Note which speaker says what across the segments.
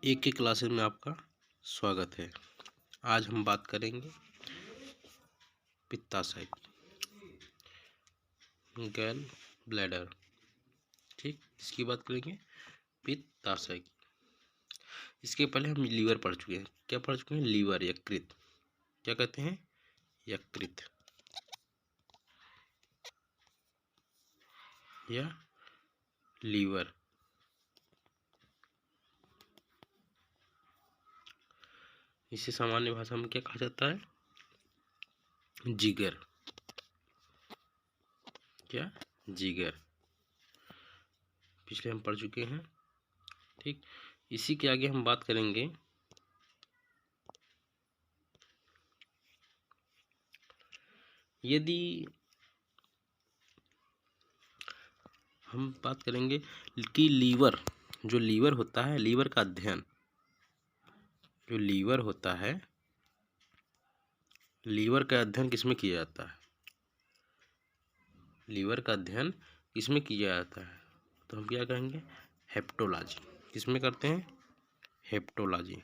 Speaker 1: एक के क्लासेस में आपका स्वागत है। आज हम बात करेंगे पित्ताशय की, गैल ब्लैडर। ठीक, इसकी बात करेंगे पित्ताशय की। इसके पहले हम लीवर पढ़ चुके हैं। क्या पढ़ चुके हैं? लीवर, यकृत। क्या कहते हैं? यकृत या लीवर। इसे सामान्य भाषा में क्या कहा जाता है? जिगर। क्या? जिगर। पिछले हम पढ़ चुके हैं। ठीक, इसी के आगे हम बात करेंगे यदि हम बात करेंगे कि लीवर, जो लीवर होता है, लीवर का अध्ययन, जो लीवर होता है, लीवर का अध्ययन किसमें किया जाता है? लीवर का अध्ययन किसमें किया जाता है? तो हम क्या कहेंगे? हेप्टोलॉजी। किसमें करते हैं? हेप्टोलॉजी।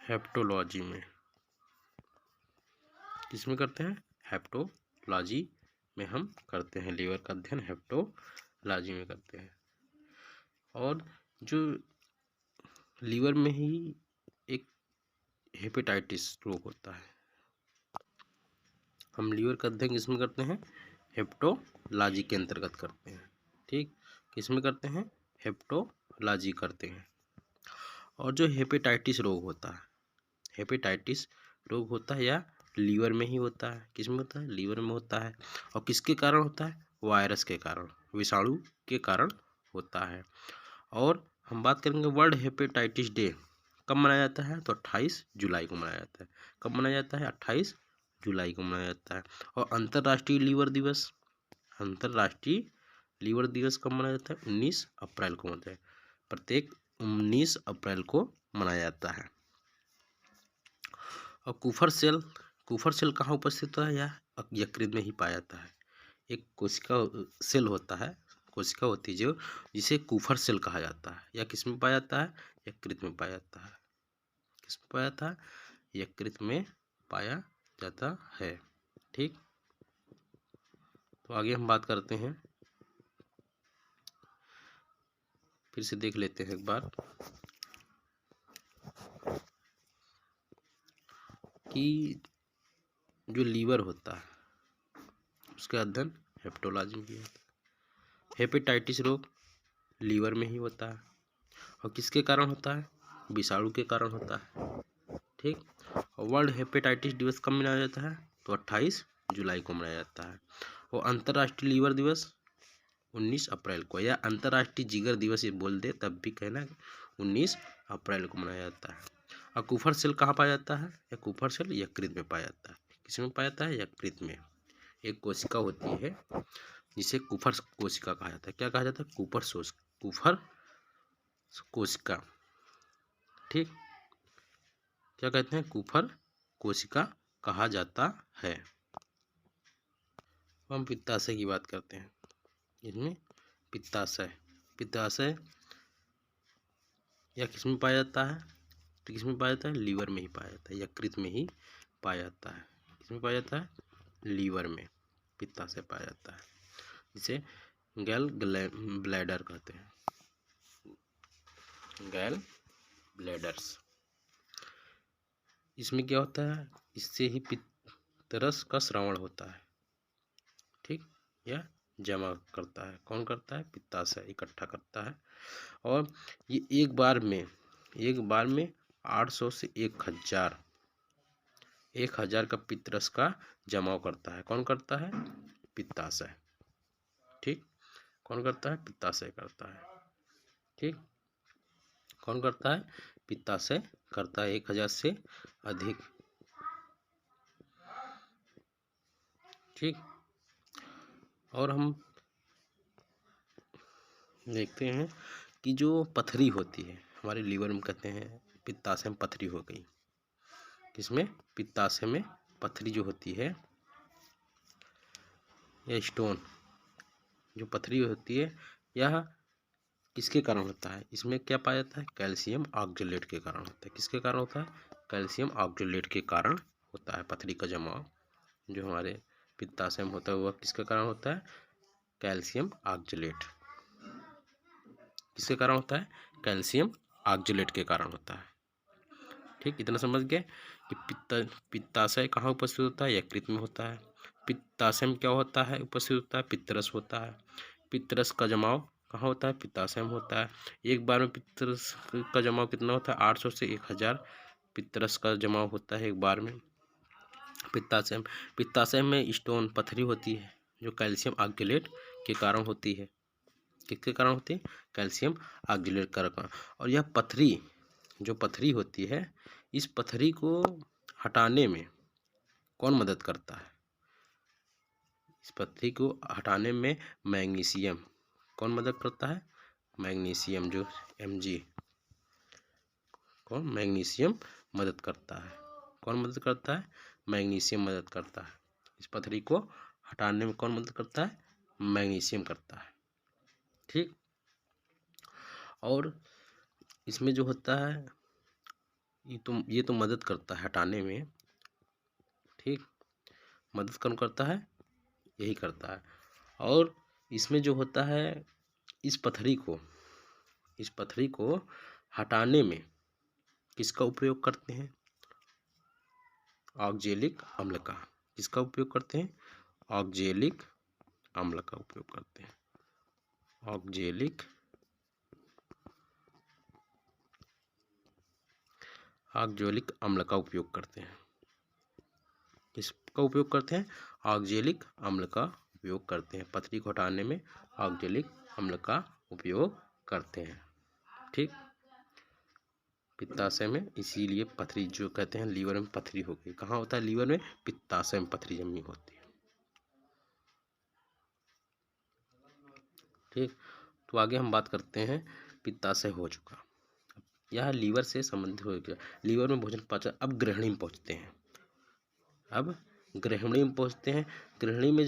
Speaker 1: हेप्टोलॉजी में किसमें करते हैं? हेप्टोलॉजी में हम करते हैं। लीवर का अध्ययन हेप्टोलॉजी में करते हैं। और जो लीवर में ही एक हेपेटाइटिस रोग होता है, हम लीवर का अध्ययन किसमें करते हैं? हेप्टोलॉजी के अंतर्गत करते हैं। ठीक, किसमें करते हैं? हेप्टोलॉजी करते हैं। और जो हेपेटाइटिस रोग होता है, हेपेटाइटिस रोग होता है या लीवर में ही होता है। किसमें होता है? लीवर में होता है। और किसके कारण होता है? वायरस के कारण, विषाणु के कारण होता है। और हम बात करेंगे वर्ल्ड हेपेटाइटिस डे कब मनाया जाता है? तो 28 जुलाई को मनाया जाता है। कब मनाया जाता है? 28 जुलाई को मनाया जाता है। और अंतर्राष्ट्रीय लीवर दिवस, अंतर्राष्ट्रीय लीवर दिवस कब मनाया जाता है? 19 अप्रैल को मनाया जाता है। प्रत्येक 19 अप्रैल को मनाया जाता है। और कुफर सेल कहाँ उपस्थित होता है? या यकृत में ही पाया जाता है। एक कोशिका सेल होता है, कोशिका होती है जो, जिसे कुफर सेल कहा जाता है। या किस में पाया जाता है? यकृत में पाया जाता है। किस में पाया जाता है? यकृत में पाया जाता है। ठीक, तो आगे हम बात करते हैं, फिर से देख लेते हैं एक बार कि जो लीवर होता है उसका अध्ययन हेप्टोलॉजी में किया जाता है। हेपेटाइटिस रोग लीवर में ही होता है। और किसके कारण होता है? विषाणु के कारण होता है। ठीक, और वर्ल्ड हेपेटाइटिस दिवस कब मनाया जाता है? तो 28 जुलाई को मनाया जाता है। और अंतर्राष्ट्रीय लीवर दिवस 19 अप्रैल को, या अंतर्राष्ट्रीय जिगर दिवस ये बोल दे तब भी कहना, 19 अप्रैल को मनाया जाता है। और कुफर सेल कहाँ पाया जाता है? या कुफर सेल यकृत में पाया जाता है। किसमें पाया जाता है? यकृत में। एक कोशिका होती है जिसे कुफर कोशिका कहा जाता है। क्या कहा जाता है? कुफर कोशिका। ठीक, क्या कहते हैं? कुफर कोशिका कहा जाता है। हम पित्ताशय की बात करते हैं। इसमें पित्ताशय, पित्ताशय या किसमें पाया जाता है? तो किसमें पाया जाता है? लीवर में ही पाया जाता है, यकृत में ही पाया जाता है। किसमें पाया जाता है? लीवर में पित्ताशय पाया जाता है, जिसे गैल ब्लैडर कहते हैं। गैल ब्लैडर्स। इसमें क्या होता है? इससे ही पित्तरस का स्रावण होता है। ठीक, या जमा करता है। कौन करता है? पित्ताशय इकट्ठा करता है। और ये एक बार में 800 से 1000 का पित्तरस का जमाव करता है। कौन करता है? पित्ताशय। ठीक, कौन करता है? पित्ताशय करता है। ठीक, कौन करता है? पित्ताशय करता है 1000 से अधिक। ठीक, और हम देखते हैं कि जो पथरी होती है हमारे लीवर में, कहते हैं पित्ताशय में पथरी हो गई। किसमें? पित्ताशय में पथरी जो होती है या स्टोन जो पथरी होती है, यह किसके कारण होता है? इसमें क्या पाया जाता है? कैल्शियम ऑक्जेलेट के कारण होता है। किसके कारण होता है? कैल्शियम ऑक्जेलेट के कारण होता है। पथरी का जमाव जो हमारे पित्ताशय में होता है वह किसके कारण होता है? Calcium oxalate. किसके कारण होता है? कैल्शियम ऑक्जेलेट के कारण होता है। ठीक, इतना समझ गए कि पित्ताशय कहाँ उपस्थित होता है? यकृत में होता है। पित्ताशय में क्या होता है? उपस्थित होता है, पित्तरस होता है। पित्तरस का जमाव कहाँ होता है? पित्ताशय में होता है। एक बार में पित्तरस का जमाव कितना होता है? 800 से 1000 पित्तरस का जमाव होता है एक बार में पित्ताशय में। पित्ताशय में स्टोन पथरी होती है जो कैल्शियम ऑक्जेलेट के कारण होती है। किसके कारण होती है? कैल्शियम ऑक्जेलेट के कारण। और यह पथरी जो पथरी होती है, इस पथरी को हटाने में कौन मदद करता है? इस पथरी को हटाने में मैग्नीशियम कौन मदद करता है? मैग्नीशियम जो Mg कौन? मैग्नीशियम मदद करता है। कौन मदद करता है? मैग्नीशियम मदद करता है। इस पथरी को हटाने में कौन मदद करता है? मैग्नीशियम करता है। ठीक, और इसमें जो होता है ये तो मदद करता है हटाने में। ठीक, मदद कौन करता है? यही करता है। और इसमें जो होता है इस पथरी को हटाने में किसका उपयोग करते हैं? ऑक्जेलिक अम्ल का। किसका उपयोग करते हैं? ऑक्जेलिक अम्ल का उपयोग करते हैं। ऑक्जेलिक अम्ल का उपयोग करते हैं। किसका उपयोग करते हैं? ऑक्जेलिक अम्ल का उपयोग करते हैं। पथरी को हटाने में ऑक्जेलिक अम्ल का उपयोग करते हैं। ठीक, पित्ताशय में इसीलिए पथरी जो कहते हैं लीवर में पथरी हो गई। कहाँ होता है? लीवर में। पित्ताशय में पथरी जमी होती है। ठीक, तो आगे हम बात करते हैं पित्ताशय हो चुका, यह लीवर से संबंधित हो गया। लीवर में भोजन पाचन। अब गृहिणी में पहुंचते हैं। गृहिणी में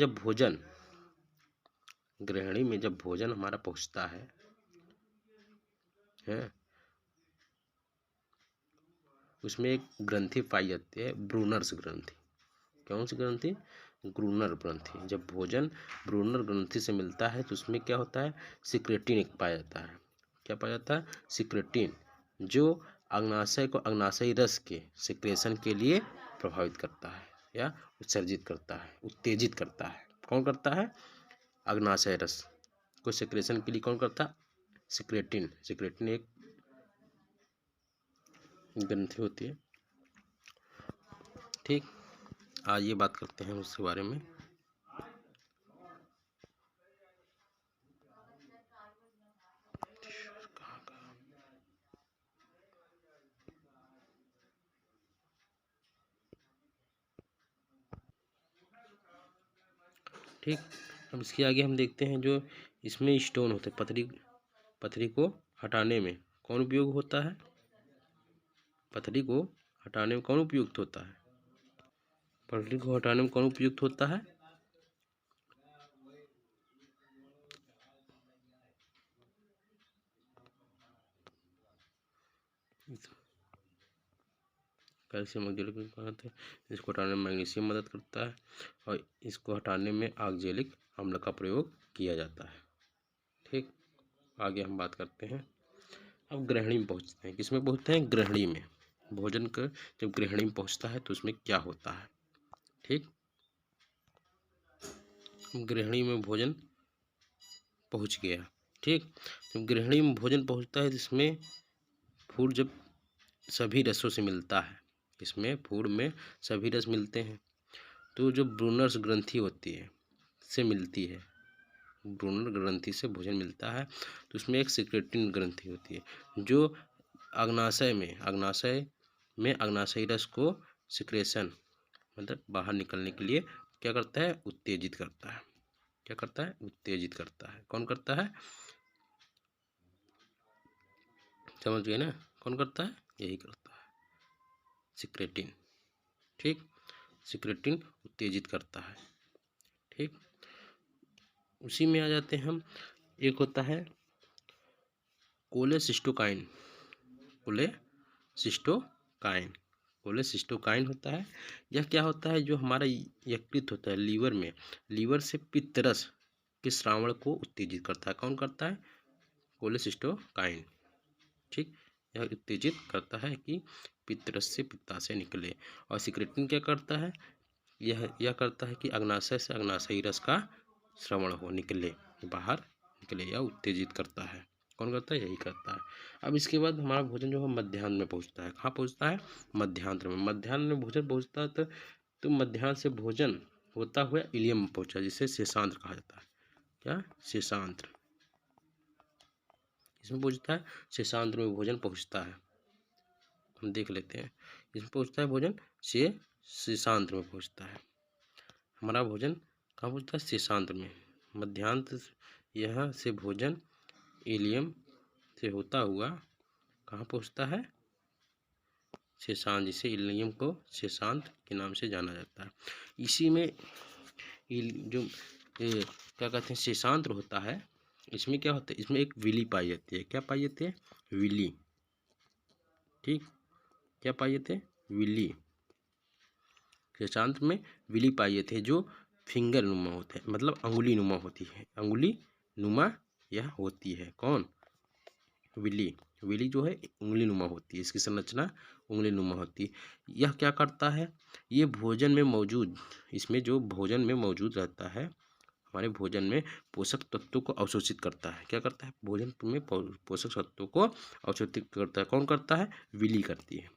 Speaker 1: जब भोजन हमारा पहुंचता है उसमें एक ग्रंथि पाई जाती है, ब्रूनर्स ग्रंथि। कौन सी ग्रंथि? ग्रूनर ग्रंथि। जब भोजन ब्रूनर ग्रंथि से मिलता है तो उसमें क्या होता है? सिक्रेटिन एक पाया जाता है। क्या पाया जाता है? सिक्रेटिन, जो अग्नाशय को अग्नाशयी रस के सिक्रेशन के लिए प्रभावित करता है या उत्सर्जित करता है, उत्तेजित करता है। कौन करता है? अग्नाशय रस को सिक्रेशन के लिए कौन करता है? सिक्रेटिन। सिक्रेटिन एक ग्रंथि होती है। ठीक, आज ये बात करते हैं उसके बारे में। ठीक, अब इसके आगे हम देखते हैं जो इसमें स्टोन होते हैं। पथरी को हटाने में कौन उपयोग होता है? पथरी को हटाने में कौन उपयुक्त होता है? पथरी को हटाने में कौन उपयुक्त होता है? कैल्शियम ऑक्जेलिक इसको हटाने में मैग्नीशियम मदद करता है और इसको हटाने में ऑक्जेलिक अम्ल का प्रयोग किया जाता है। ठीक, आगे हम बात करते हैं। अब गृहिणी में पहुंचते हैं। किसमें पहुंचते हैं? गृहिणी में। भोजन का जब गृहिणी में पहुंचता है तो उसमें क्या होता है? ठीक, गृहिणी में भोजन पहुंच गया। ठीक, जब गृहिणी में भोजन पहुंचता है जिसमें फूड जब सभी रसों से मिलता है, इसमें फूड में सभी रस मिलते हैं तो जो ब्रूनर्स ग्रंथि होती है से मिलती है। ब्रूनर ग्रंथि से भोजन मिलता है तो उसमें एक सिक्रेटिन ग्रंथि होती है जो अग्नाशय में अग्नाशयी रस को सिक्रेशन मतलब बाहर निकलने के लिए क्या करता है? उत्तेजित करता है। क्या करता है? उत्तेजित करता है। कौन करता है? समझ गए ना? कौन करता है? यही करता है, सिक्रेटिन। ठीक, सिक्रेटिन उत्तेजित करता है। ठीक, उसी में आ जाते हैं हम। एक होता है कोलेसिस्टोकाइन। कोलेसिस्टोकाइन कोलेसिस्टोकाइन होता है। यह क्या होता है, जो हमारा यकृत होता है लीवर में, लीवर से पित्तरस के स्रावण को उत्तेजित करता है। कौन करता है? कोलेसिस्टोकाइन। ठीक, यह उत्तेजित करता है कि पित्तरस से पित्ताशय निकले। और सिक्रेटिन क्या करता है? यह करता है कि अग्नाशय से अग्नाशयी रस का श्रवण हो, निकले, बाहर निकले, या उत्तेजित करता है। कौन करता है? यही करता है। अब इसके बाद हमारा भोजन जो है मध्याह्न में पहुंचता है। कहाँ पहुंचता है? मध्यांत्र में। मध्याह्न में भोजन पहुंचता है तो मध्याह्न से भोजन होता हुआ इलियम में पहुंचा, जिसे शेषांत्र कहा जाता है। क्या? शेषांत्र। इसमें पहुंचता है, शेषांत्र में भोजन पहुंचता है। हम देख लेते हैं। इसमें पहुंचता है भोजन शेषांत्र में पहुंचता है। हमारा भोजन कहाँ पहुंचता है? शेषांत्र में। मध्यांत्र यहाँ से भोजन इलियम से होता हुआ कहाँ पहुंचता है? शेषांत्र, जिसे इलियम को शेषांत्र के नाम से जाना जाता है। इसी में जो क्या कहते हैं शेषांत्र होता है, इसमें क्या होता है? इसमें एक विली पाई जाती है। क्या पाई जाती है? विली। ठीक, क्या पाई जाती है? विली। शेषांत्र में विली पाई जाती है, जो फिंगर नुमा होते हैं, मतलब अंगुली नुमा होती है। अंगुली नुमा यह होती है। कौन? विली। विली जो है उंगली नुमा होती है, इसकी संरचना उंगली नुमा होती है। यह क्या करता है? ये भोजन में मौजूद, इसमें जो भोजन में मौजूद रहता है, हमारे भोजन में पोषक तत्वों को अवशोषित करता है। क्या करता है? भोजन में पोषक तत्वों को अवशोषित करता है। कौन करता है? विली करती है।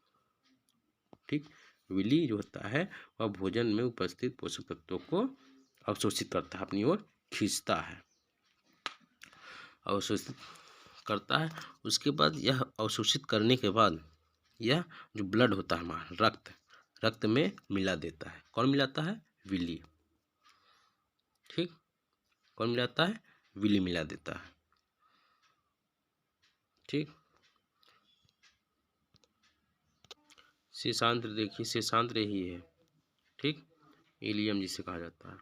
Speaker 1: ठीक, विली जो होता है वह भोजन में उपस्थित पोषक तत्वों को अवशोषित करता है, अपनी ओर खींचता है, अवशोषित करता है। उसके बाद यह अवशोषित करने के बाद यह जो ब्लड होता है हमारा रक्त में मिला देता है। कौन मिलाता है? विली। ठीक, कौन मिलाता है? विली मिला देता है। ठीक, शेषांत्र देखिए, शेषांत्र यही है। ठीक, इलियम जिसे कहा जाता है,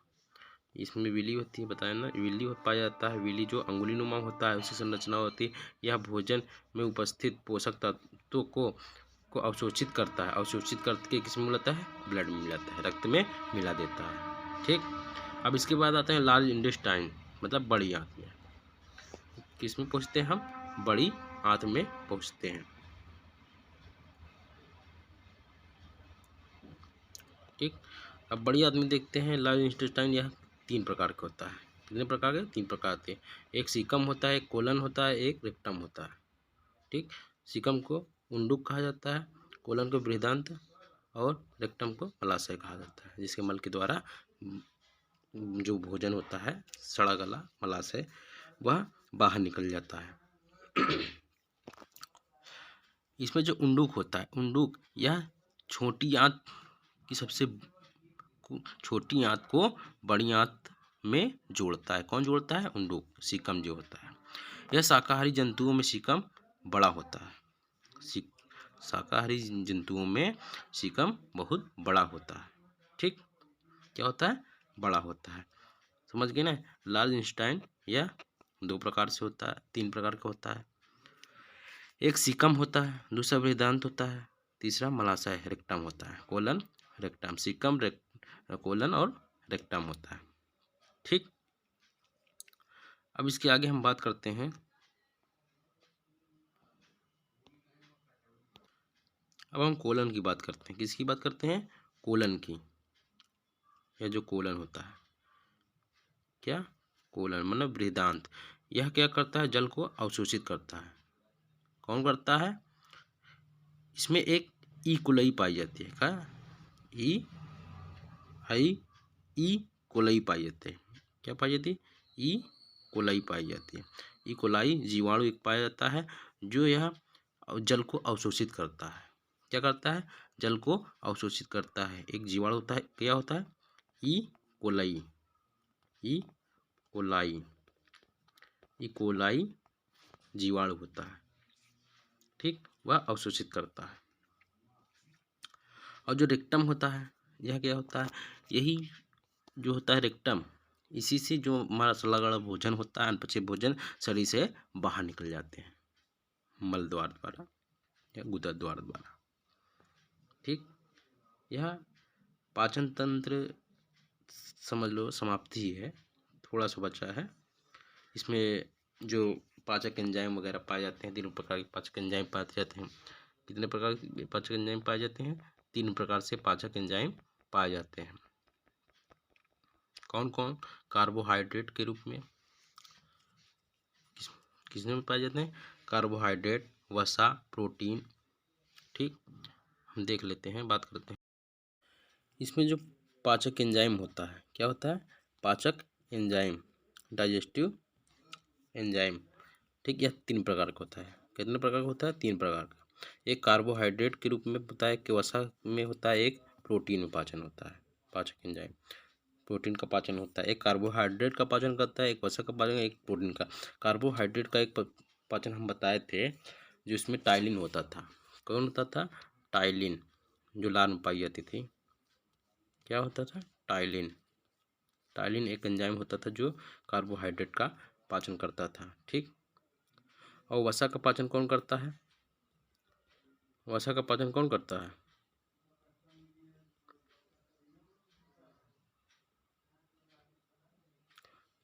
Speaker 1: इसमें विली होती है, बताया ना, विली पाया जाता है। विली जो अंगुली नुमा होता है, उसकी संरचना होती है। यह भोजन में उपस्थित पोषक तत्वों को अवशोषित करता है। अवशोषित करके किसमें मिलाता है? ब्लड में मिलाता है, रक्त में मिला देता है। ठीक, अब इसके बाद आते हैं लार्ज इंटेस्टाइन, मतलब बड़ी आंत में। किसमें पहुँचते हैं हम? बड़ी आंत में पहुँचते हैं। ठीक, अब बड़ी आंत में देखते हैं लार्ज इंटेस्टाइन। यह 3 प्रकार का होता है। कितने प्रकार के? 3 प्रकार के। एक सीकम होता है, एक कोलन होता है, एक रेक्टम होता है। ठीक, सीकम को उंडुक कहा जाता है, कोलन को बृहदांत और रेक्टम को मलाशय कहा जाता है, जिसके मल के द्वारा जो भोजन होता है, सड़ा गला मलाशय, वह बाहर निकल जाता है। इसमें जो उंडुक होता है, उंडुक यह छोटी आंत की सबसे छोटी आंत को बड़ी आंत में जोड़ता है। कौन जोड़ता है? उंडुक, सीकम जो होता है। यह शाकाहारी जंतुओं में सीकम बड़ा होता है। शाकाहारी जंतुओं में सीकम बहुत बड़ा होता है। ठीक, क्या होता है? बड़ा होता है। समझ गए ना? लार्ज इंटेस्टाइन यह 2 प्रकार से होता है, 3 प्रकार का होता है। एक सीकम होता है, दूसरा बृहदांत होता है, तीसरा मलाशय रेक्टम होता है। कोलन, रेक्टम, सीकम, कोलन और रेक्टम होता है। ठीक, अब इसके आगे हम बात करते हैं। अब हम कोलन की बात करते हैं। किसकी बात करते हैं? कोलन की। यह जो कोलन होता है, क्या? कोलन मतलब बृहदांत। यह क्या करता है? जल को अवशोषित करता है। कौन करता है? इसमें एक ई कोलाई पाई जाती है। क्या? ई कोलाई पाई जाती है। क्या पाई जाती है? ई कोलाई पाई जाती है। ई कोलाई जीवाणु एक पाया जाता है, जो यह जल को अवशोषित करता है। क्या करता है? जल को अवशोषित करता है। एक जीवाणु होता है, क्या होता है? E coli. E coli, E coli जीवाणु होता है। ठीक, वह अवशोषित करता है। और जो रेक्टम होता है, यह क्या होता है? यही जो होता है रेक्टम, इसी से जो हमारा सड़ा गला भोजन होता है, अनपचे भोजन शरीर से बाहर निकल जाते हैं मल द्वार द्वारा या गुदा द्वार द्वारा। ठीक, यह पाचन तंत्र समझ लो समाप्ति ही है, थोड़ा सा बचा है। इसमें जो पाचक एंजाइम वगैरह पाए जाते हैं, तीनों प्रकार के पाचक एंजाइम पाए जाते हैं। कितने प्रकार के पाचक एंजाइम पाए जाते हैं? 3 प्रकार से पाचक एंजाइम पाए जाते हैं। कौन कौन? कार्बोहाइड्रेट के रूप में किसने में पाए जाते हैं? कार्बोहाइड्रेट, वसा, प्रोटीन। ठीक, हम देख लेते हैं, बात करते हैं। इसमें जो पाचक एंजाइम होता है, क्या होता है? पाचक एंजाइम, डाइजेस्टिव एंजाइम। ठीक, यह 3 प्रकार का होता है। कितने प्रकार का होता है? 3 प्रकार का। एक कार्बोहाइड्रेट के रूप में होता है, कि वसा में होता है। एक प्रोटीन में पाचन होता है, पाचक एंजाइम प्रोटीन का पाचन होता है। एक कार्बोहाइड्रेट का पाचन करता है, एक वसा का पाचन, एक प्रोटीन का। कार्बोहाइड्रेट का एक पाचन हम बताए थे, जिसमें टाइलिन होता था। कौन होता था? टाइलिन, जो लार में पाई जाती थी। क्या होता था? टाइलिन। टाइलिन एक एंजाइम होता था जो कार्बोहाइड्रेट का पाचन करता था। ठीक, और वसा का पाचन कौन करता है? वसा का पाचन कौन करता है?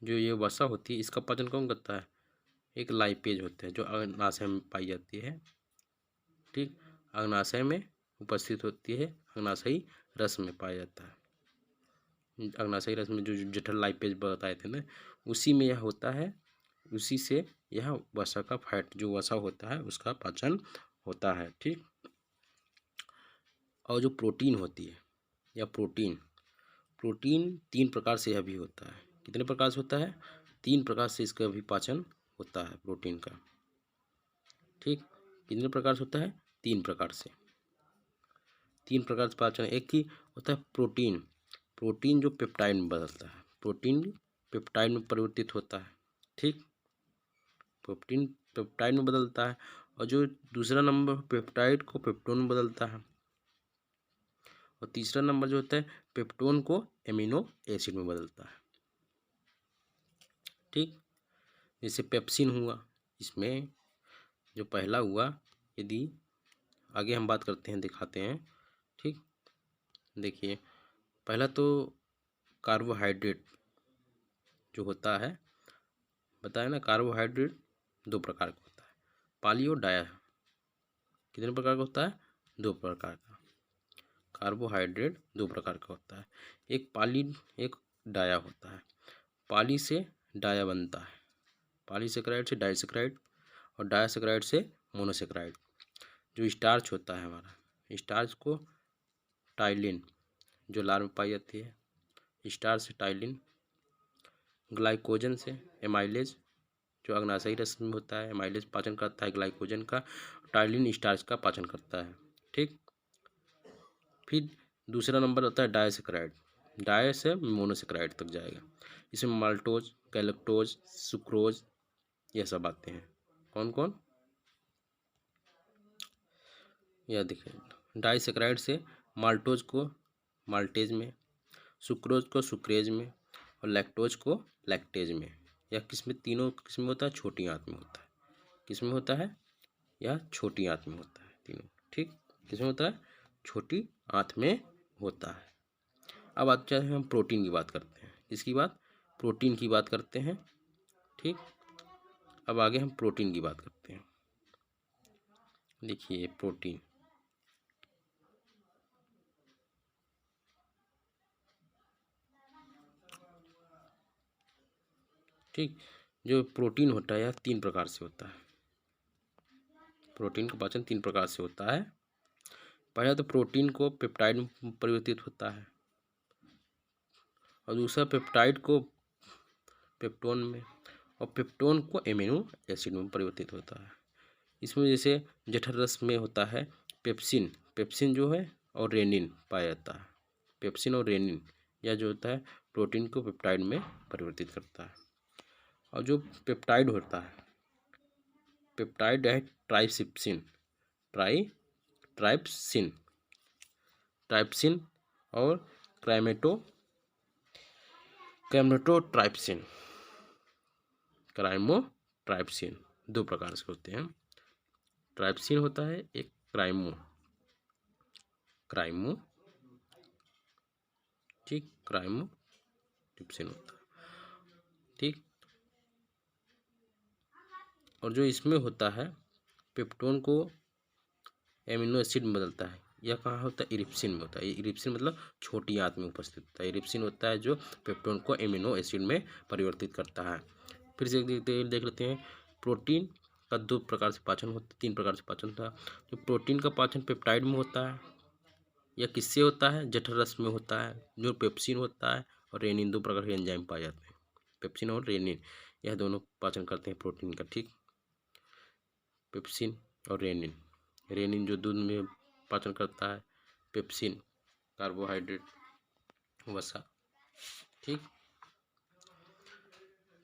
Speaker 1: जो ये वसा होती है, इसका पाचन कौन करता है? एक लाइपेज होता है, जो अग्नाशय में पाई जाती है। ठीक, अग्नाशय में उपस्थित होती है, अग्नाशयी रस में पाया जाता है। अग्नाशयी रस में जो जठर लाइपेज बताए थे ना, उसी में यह होता है। उसी से यह वसा का फैट, जो वसा होता है, उसका पाचन होता है। ठीक, और जो प्रोटीन होती है, या प्रोटीन प्रोटीन 3 प्रकार से यह भी होता है। कितने प्रकार से होता है? 3 प्रकार से इसका भी पाचन होता है, प्रोटीन का। ठीक, कितने प्रकार से होता है? 3 प्रकार से। 3 प्रकार से पाचन। एक ही होता है प्रोटीन। प्रोटीन जो पेप्टाइड में बदलता है, प्रोटीन पेप्टाइड में परिवर्तित होता है। ठीक, प्रोटीन पेप्टाइड में बदलता है। और जो दूसरा नंबर पेप्टाइड को पेप्टोन में बदलता है। और तीसरा नंबर जो होता है पेप्टोन को एमिनो एसिड में बदलता है। ठीक, जैसे पेप्सिन हुआ, इसमें जो पहला हुआ, यदि आगे हम बात करते हैं, दिखाते हैं। ठीक, देखिए, पहला तो कार्बोहाइड्रेट जो होता है, बताया ना, कार्बोहाइड्रेट 2 प्रकार का होता है, पॉली और डाया। कितने प्रकार का होता है? 2 प्रकार का। कार्बोहाइड्रेट 2 प्रकार का होता है, एक पॉली, एक डाया होता है। पॉली से डाया बनता है, पॉलीसेकेराइड से डाइसेकेराइड, और डाइसेकेराइड से मोनोसेकेराइड। जो स्टार्च होता है हमारा, स्टार्च को टाइलिन, जो लार में पाई जाती है, स्टार्च से टाइलिन। ग्लाइकोजन से एमाइलेज, जो अग्नाशयी रस में होता है, एमाइलेज पाचन करता है ग्लाइकोजन का। टाइलिन स्टार्च का पाचन करता है। ठीक, फिर दूसरा नंबर होता है डायसेक्राइड, डाय से मोनोसेक्राइड तक जाएगा। इसमें माल्टोज, गैलेक्टोज, सुक्रोज, यह सब आते हैं। कौन कौन? यह देखिए, डाइसेक्राइड से माल्टोज को माल्टेज में, सुक्रोज को सुक्रेज में, और लैक्टोज को लैक्टेज में। यह किसमें? तीनों किसमें होता है? छोटी आंत में होता है। किसमें होता है? यह छोटी आंत में होता है तीनों। ठीक, किसमें होता है? छोटी आंत में होता है। अब आते हैं, हम प्रोटीन की बात करते हैं। किसकी बात? प्रोटीन की बात करते हैं। ठीक, अब आगे हम प्रोटीन की बात करते हैं। देखिए, प्रोटीन, ठीक, जो प्रोटीन होता है यह 3 प्रकार से होता है। प्रोटीन का पाचन 3 प्रकार से होता है। पहला तो प्रोटीन को पेप्टाइड में परिवर्तित होता है, और दूसरा पेप्टाइड को पेप्टोन में, और पेप्टोन को एमिनो एसिड में परिवर्तित होता है। इसमें जैसे जठर रस में होता है पेप्सिन, पेप्सिन जो है, और रेनिन पाया जाता है। पेप्सिन और रेनिन, यह जो होता है प्रोटीन को पेप्टाइड में परिवर्तित करता है। और जो पेप्टाइड होता है, पेप्टाइड है ट्राइसिप्सिन, ट्राइप्सिन, ट्राइप्सिन और क्राइमेटो क्राइमोट्राइप्सिन, क्राइमोट्राइप्सिन दो प्रकार से होते हैं। ट्राइप्सिन होता है एक क्राइमो ठीक, क्राइमोट्रिप्सिन होता है ठीक। और जो इसमें होता है पेप्टोन को एमिनो एसिड में बदलता है। यह कहाँ होता है? इरिप्सिन में होता है। इरिप्सिन मतलब छोटी आंत में उपस्थित होता है। इरिप्सिन होता है जो पेप्टोन को एमिनो एसिड में परिवर्तित करता है। फिर से देख लेते हैं। प्रोटीन का दो प्रकार से पाचन होता है, तीन प्रकार से पाचन होता है। जो प्रोटीन का पाचन पेप्टाइड में होता है, यह किससे होता है? जठर रस में होता है। जो पेप्सिन होता है और रेनिन, दो प्रकार के एंजाइम पाए जाते हैं, पेप्सिन और रेनिन, यह दोनों पाचन करते हैं प्रोटीन का ठीक। पेप्सिन और रेनिन, रेनिन जो दूध में पाचन करता है, पेप्सिन कार्बोहाइड्रेट वसा ठीक।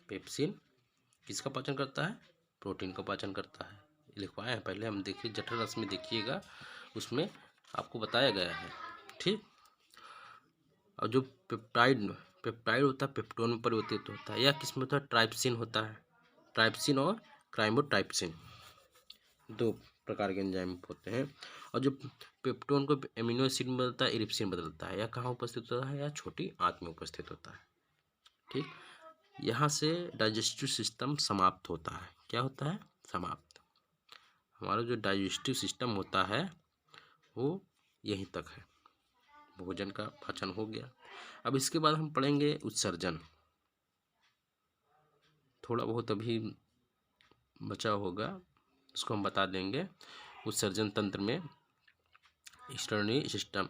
Speaker 1: पेप्सिन किसका पाचन करता है? प्रोटीन का पाचन करता है। लिखवाए हैं पहले, हम देखिए जठर रस में देखिएगा, उसमें आपको बताया गया है ठीक। और जो पेप्टाइड होता है पेप्टोन में परिवर्तित होता है। यह किस में होता है? ट्राइप्सिन होता है। ट्राइप्सिन और क्राइमोट्राइप्सिन दो प्रकार के एंजाइम होते हैं। और जो पेप्टोन को एमिनो एसिड में बदलता है, इरिप्सिन बदलता है। यह कहाँ उपस्थित होता है? यह छोटी आंत में उपस्थित होता है ठीक। यहाँ से डाइजेस्टिव सिस्टम समाप्त होता है। क्या होता है? समाप्त। हमारा जो डाइजेस्टिव सिस्टम होता है वो यहीं तक है। भोजन का पाचन हो गया। अब इसके बाद हम पढ़ेंगे उत्सर्जन। थोड़ा बहुत अभी बचा होगा, उसको हम बता देंगे। उत्सर्जन तंत्र में एक्सटर्नरी सिस्टम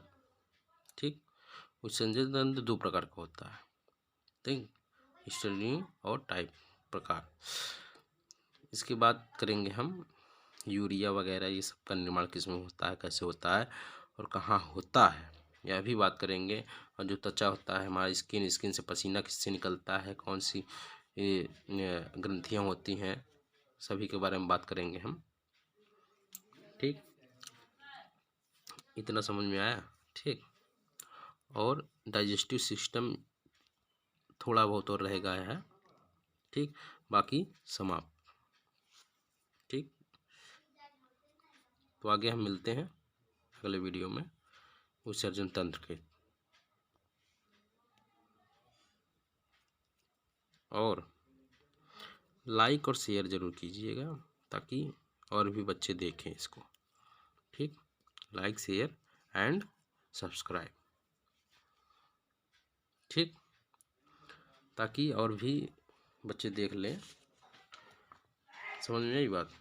Speaker 1: ठीक। उत्सर्जन तंत्र दो प्रकार का होता है ठीक, एक्सटर्नरी और टाइप प्रकार। इसके बाद करेंगे हम यूरिया वगैरह, ये सब का निर्माण किसमें होता है, कैसे होता है और कहाँ होता है, यह भी बात करेंगे। और जो त्वचा होता है हमारी स्किन से पसीना किससे निकलता है, कौन सी ग्रंथियाँ होती हैं, सभी के बारे में बात करेंगे हम ठीक। इतना समझ में आया ठीक। और डाइजेस्टिव सिस्टम थोड़ा बहुत और रह गया है ठीक, बाकी समाप्त ठीक। तो आगे हम मिलते हैं अगले वीडियो में उत्सर्जन तंत्र के। और लाइक और शेयर ज़रूर कीजिएगा ताकि और भी बच्चे देखें इसको ठीक। लाइक, शेयर एंड सब्सक्राइब ठीक, ताकि और भी बच्चे देख लें। समझ में आई बात?